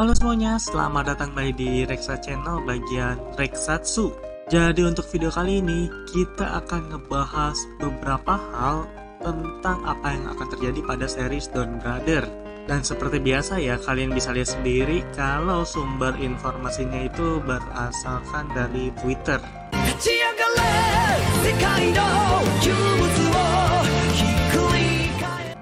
Halo semuanya, selamat datang kembali di Reksa Channel bagian Reksatsu. Jadi untuk video kali ini kita akan ngebahas beberapa hal tentang apa yang akan terjadi pada series Don Brother. Dan seperti biasa ya, kalian bisa lihat sendiri kalau sumber informasinya itu berasalkan dari Twitter.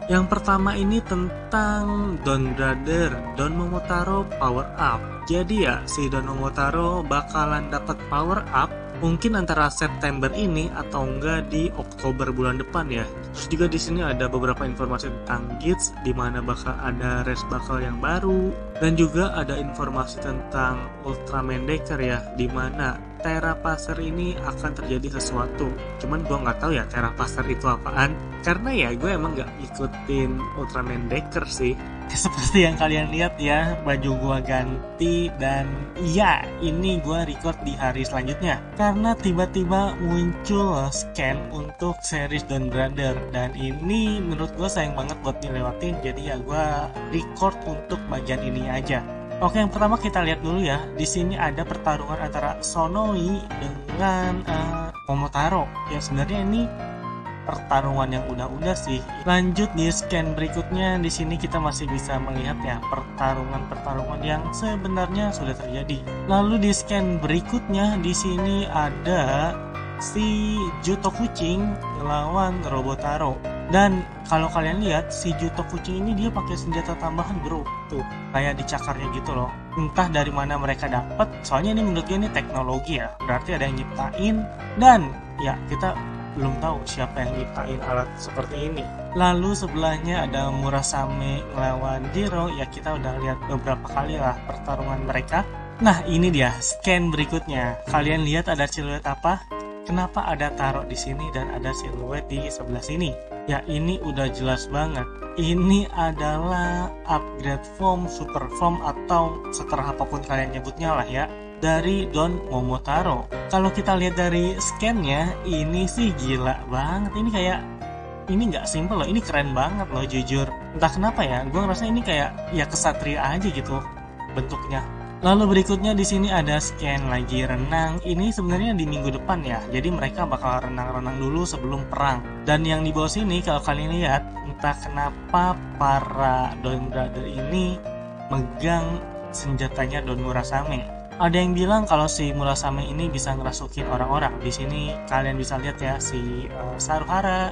Yang pertama ini tentang Don Brother, Don Momotaro Power Up. Jadi ya, si Don Momotaro bakalan dapat power up mungkin antara September ini atau enggak di Oktober bulan depan ya. Terus juga di sini ada beberapa informasi tentang Gits, di mana bakal ada race bakal yang baru, dan juga ada informasi tentang Ultraman Decker ya, di mana Terrapacer ini akan terjadi sesuatu. Cuman gue nggak tahu ya Terrapacer itu apaan, karena ya gue emang nggak ikutin Ultraman Decker sih. Seperti yang kalian lihat ya, baju gue ganti, dan iya, ini gue record di hari selanjutnya karena tiba-tiba muncul scan untuk series Don Brother, dan ini menurut gue sayang banget buat dilewatin. Jadi ya gue record untuk bagian ini aja. Oke, yang pertama kita lihat dulu ya. Di sini ada pertarungan antara Sonoi dengan Momotaro. Ya sebenarnya ini pertarungan yang udah sih. Lanjut di scan berikutnya, di sini kita masih bisa melihat ya pertarungan yang sebenarnya sudah terjadi. Lalu di scan berikutnya di sini ada si Juto Kucing melawan Robotaro. Dan kalau kalian lihat si Juto Kucing ini dia pakai senjata tambahan bro, tuh kayak dicakarnya gitu loh. Entah dari mana mereka dapat, soalnya ini menurut gue ini teknologi ya, berarti ada yang nyiptain, dan ya kita belum tahu siapa yang nyiptain alat seperti ini. Lalu sebelahnya ada Murasame melawan Jiro, ya kita udah lihat beberapa kali lah pertarungan mereka. Nah ini dia scan berikutnya, kalian lihat ada siluet apa? Kenapa ada Taro di sini dan ada siluet di sebelah sini? Ya ini udah jelas banget. Ini adalah upgrade form, super form, atau seterah apapun kalian nyebutnya lah ya, dari Don Momotaro. Kalau kita lihat dari scan-nya, ini sih gila banget. Ini kayak, ini nggak simple loh, ini keren banget loh jujur. Entah kenapa ya, gue ngerasa ini kayak ya kesatria aja gitu bentuknya. Lalu berikutnya di sini ada scan lagi renang. Ini sebenarnya di minggu depan ya. Jadi mereka bakal renang-renang dulu sebelum perang. Dan yang di bawah sini kalau kalian lihat, entah kenapa para Don Brother ini megang senjatanya Don Murasame. Ada yang bilang kalau si Murasame ini bisa ngerasukin orang-orang. Di sini kalian bisa lihat ya si Saruhara,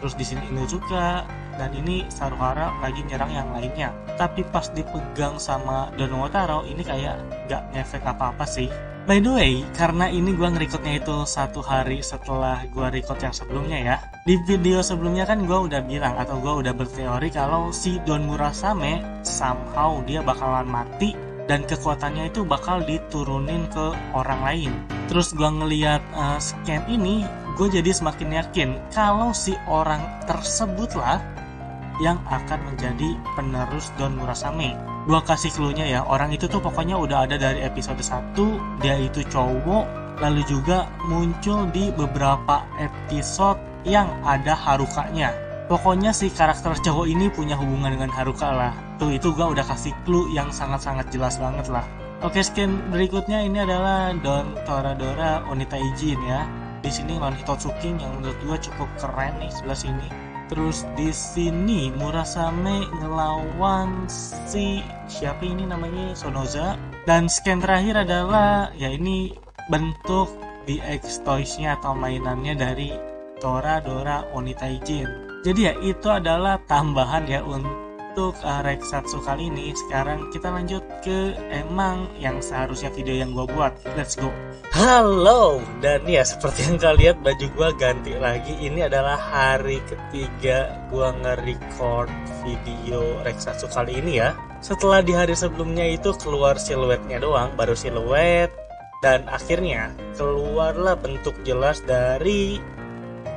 terus di sini Inuzuka, dan ini Saruhara lagi nyerang yang lainnya. Tapi pas dipegang sama Don Momotaro, ini kayak gak ngefek apa-apa sih. By the way, karena ini gue nge-recordnya itu satu hari setelah gue record yang sebelumnya ya. Di video sebelumnya kan gue udah bilang atau gue udah berteori kalau si Don Murasame somehow dia bakalan mati dan kekuatannya itu bakal diturunin ke orang lain. Terus gue ngeliat scan ini, gue jadi semakin yakin kalau si orang tersebutlah yang akan menjadi penerus Don Murasame. Gua kasih clue-nya ya, orang itu tuh pokoknya udah ada dari episode 1, dia itu cowok, lalu juga muncul di beberapa episode yang ada Harukanya. Pokoknya si karakter cowok ini punya hubungan dengan Haruka lah. Tuh itu gua udah kasih clue yang sangat-sangat jelas banget lah. Oke, scan berikutnya ini adalah Don Toradora Onitaijin ya. Di sini lawan Hitotsuki yang menurut gua cukup keren nih sebelah sini. Terus di sini Murasame ngelawan si siapa ini namanya Sonoza. Dan scan terakhir adalah ya ini bentuk DX toys-nya atau mainannya dari Toradora Onitaijin. Jadi ya itu adalah tambahan ya untuk Reksatsu kali ini. Sekarang kita lanjut ke emang yang seharusnya video yang gue buat. Let's go. Halo, dan ya seperti yang kalian lihat baju gue ganti lagi. Ini adalah hari ketiga gue nge-record video Reksatsu kali ini ya. Setelah di hari sebelumnya itu keluar siluetnya doang, baru siluet, dan akhirnya keluarlah bentuk jelas dari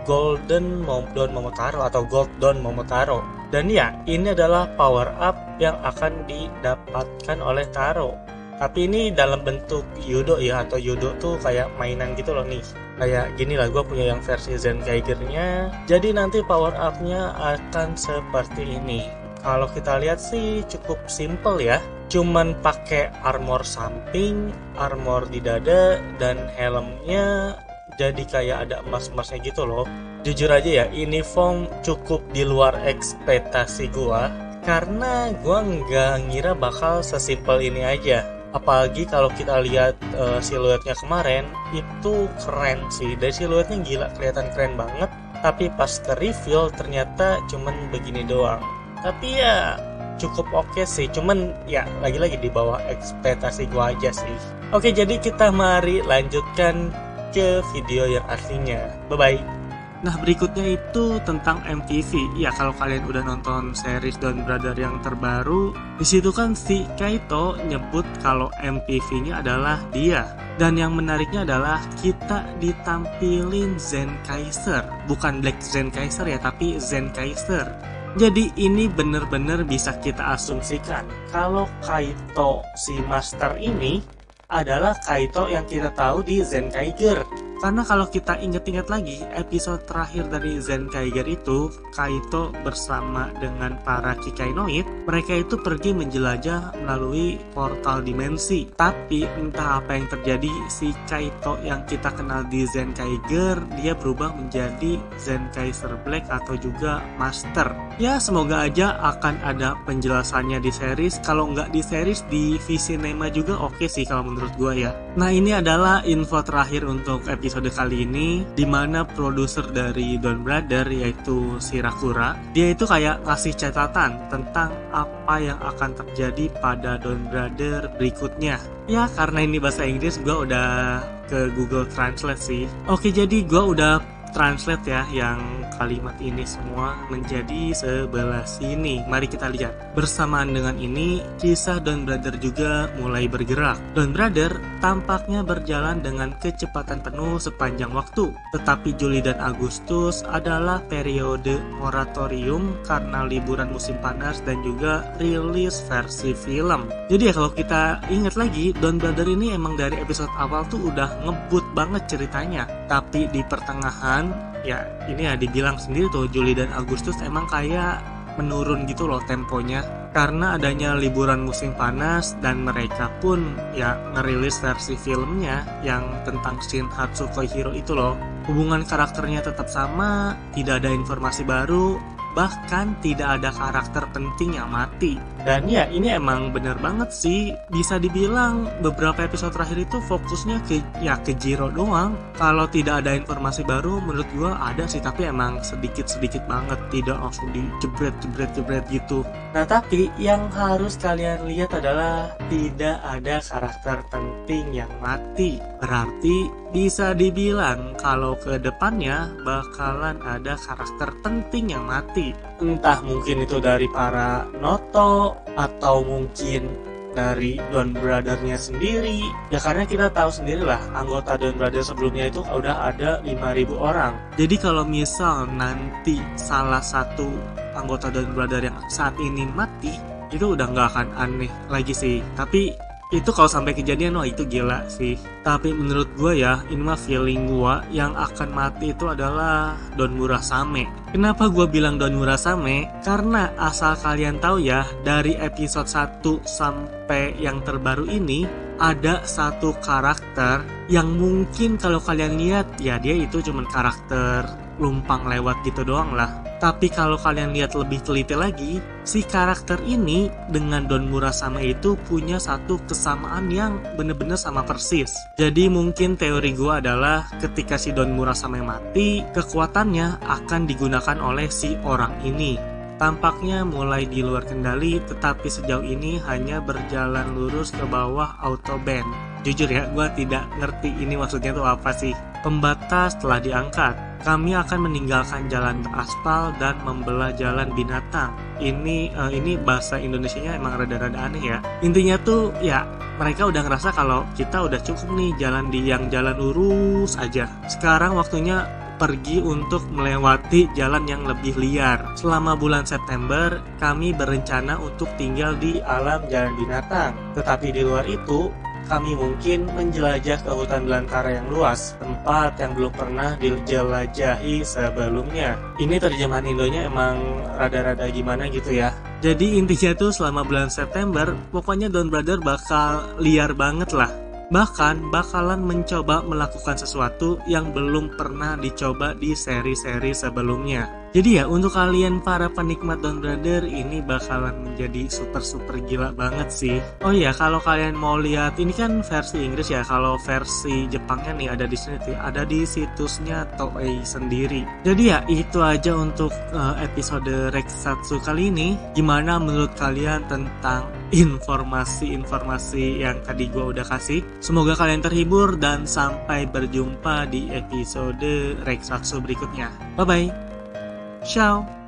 Golden Don Momotaro atau Gold Don Momotaro. Dan ya, ini adalah power up yang akan didapatkan oleh Taro. Tapi ini dalam bentuk Yudo ya, atau Yudo tuh kayak mainan gitu loh nih. Kayak gini lah, gue punya yang versi Zenkaiger-nya. Jadi nanti power up-nya akan seperti ini. kalau kita lihat sih cukup simple ya. Cuman pakai armor samping, armor di dada, dan helmnya jadi kayak ada emas-emasnya gitu loh. Jujur aja ya, ini form cukup di luar ekspektasi gua, karena gua nggak ngira bakal sesimpel ini aja. Apalagi kalau kita lihat siluetnya kemarin, itu keren sih. Dari siluetnya gila, kelihatan keren banget. Tapi pas ke reveal ternyata cuman begini doang. Tapi ya cukup oke sih, cuman ya lagi-lagi di bawah ekspektasi gua aja sih. Oke, jadi kita mari lanjutkan ke video yang aslinya. Bye-bye. Nah, berikutnya itu tentang MTV. Ya, kalau kalian udah nonton series Don Brother yang terbaru, di situ kan si Kaito nyebut kalau MTV-nya adalah dia. Dan yang menariknya adalah kita ditampilin Zen Kaiser. Bukan Black Zen Kaiser ya, tapi Zen Kaiser. Jadi ini bener-bener bisa kita asumsikan kalau Kaito si Master ini adalah Kaito yang kita tahu di Zenkaiger. Karena kalau kita inget-inget lagi, episode terakhir dari Zenkaiger itu, Kaito bersama dengan para Kikainoid, mereka itu pergi menjelajah melalui portal dimensi. Tapi entah apa yang terjadi, si Kaito yang kita kenal di Zenkaiger, dia berubah menjadi Zenkaiser Black atau juga Master. Ya, semoga aja akan ada penjelasannya di series. Kalau nggak di series, di V-Cinema juga oke sih kalau menurut gue ya. Nah, ini adalah info terakhir untuk episode kali ini, dimana produser dari Don Brother yaitu Shirakura, dia itu kayak ngasih catatan tentang apa yang akan terjadi pada Don Brother berikutnya. Ya, karena ini bahasa Inggris, gue udah ke Google Translate sih. Oke, jadi gue udah translate ya yang kalimat ini semua menjadi sebelah sini. Mari kita lihat. Bersamaan dengan ini, kisah Don Brother juga mulai bergerak. Don Brother tampaknya berjalan dengan kecepatan penuh sepanjang waktu. Tetapi Juli dan Agustus adalah periode moratorium karena liburan musim panas dan juga rilis versi film. Jadi ya kalau kita ingat lagi, Don Brother ini emang dari episode awal tuh udah ngebut banget ceritanya. Tapi di pertengahan, ya ini ya dibilang sendiri tuh, Juli dan Agustus emang kayak menurun gitu loh temponya karena adanya liburan musim panas, dan mereka pun ya ngerilis versi filmnya yang tentang Shin Hatsukoi Hiro itu loh. Hubungan karakternya tetap sama, tidak ada informasi baru, bahkan tidak ada karakter penting yang mati. Dan ya ini emang bener banget sih, bisa dibilang beberapa episode terakhir itu fokusnya ke Jiro doang. Kalau tidak ada informasi baru, menurut gua ada sih, tapi emang sedikit-sedikit banget, tidak langsung dijebret gitu. Nah, tapi yang harus kalian lihat adalah tidak ada karakter penting yang mati. Berarti bisa dibilang kalau ke depannya bakalan ada karakter penting yang mati. Entah mungkin itu dari para Noto, atau mungkin dari Don Brother-nya sendiri. Ya karena kita tahu sendirilah, anggota Don Brother sebelumnya itu udah ada 5.000 orang. Jadi kalau misal nanti salah satu anggota Don Brother yang saat ini mati, itu udah nggak akan aneh lagi sih. Tapi itu kalau sampai kejadian, wah itu gila sih. Tapi menurut gue ya, ini mah feeling gue, yang akan mati itu adalah Don Murasame. Kenapa gue bilang Don Murasame? Karena asal kalian tahu ya, dari episode 1 sampai yang terbaru ini, ada satu karakter yang mungkin kalau kalian lihat, ya dia itu cuman karakter lumpang lewat gitu doang lah. Tapi kalau kalian lihat lebih teliti lagi, si karakter ini dengan Don Murasame itu punya satu kesamaan yang bener-bener sama persis. Jadi mungkin teori gue adalah ketika si Don Murasame mati, kekuatannya akan digunakan oleh si orang ini. Tampaknya mulai di luar kendali, tetapi sejauh ini hanya berjalan lurus ke bawah autobahn. Jujur ya, gue tidak ngerti ini maksudnya tuh apa sih. Pembatas telah diangkat. Kami akan meninggalkan jalan beraspal dan membelah jalan binatang. Ini bahasa Indonesianya emang rada-rada aneh ya. Intinya tuh ya mereka udah ngerasa kalau kita udah cukup nih jalan di yang jalan lurus aja. Sekarang waktunya pergi untuk melewati jalan yang lebih liar. Selama bulan September, kami berencana untuk tinggal di alam jalan binatang. Tetapi di luar itu, kami mungkin menjelajah ke hutan belantara yang luas, tempat yang belum pernah dijelajahi sebelumnya. Ini terjemahan Indonya emang rada-rada gimana gitu ya. Jadi intinya tuh selama bulan September, pokoknya Don Brother bakal liar banget lah. Bahkan bakalan mencoba melakukan sesuatu yang belum pernah dicoba di seri-seri sebelumnya. Jadi ya, untuk kalian para penikmat Don Brother, ini bakalan menjadi super gila banget sih. Oh iya, kalau kalian mau lihat, ini kan versi Inggris ya. Kalau versi Jepangnya nih ada di sini, ada di situsnya Toei sendiri. Jadi ya, itu aja untuk episode Rexatsu kali ini. Gimana menurut kalian tentang informasi-informasi yang tadi gue udah kasih? Semoga kalian terhibur dan sampai berjumpa di episode Rexatsu berikutnya. Bye bye. Ciao.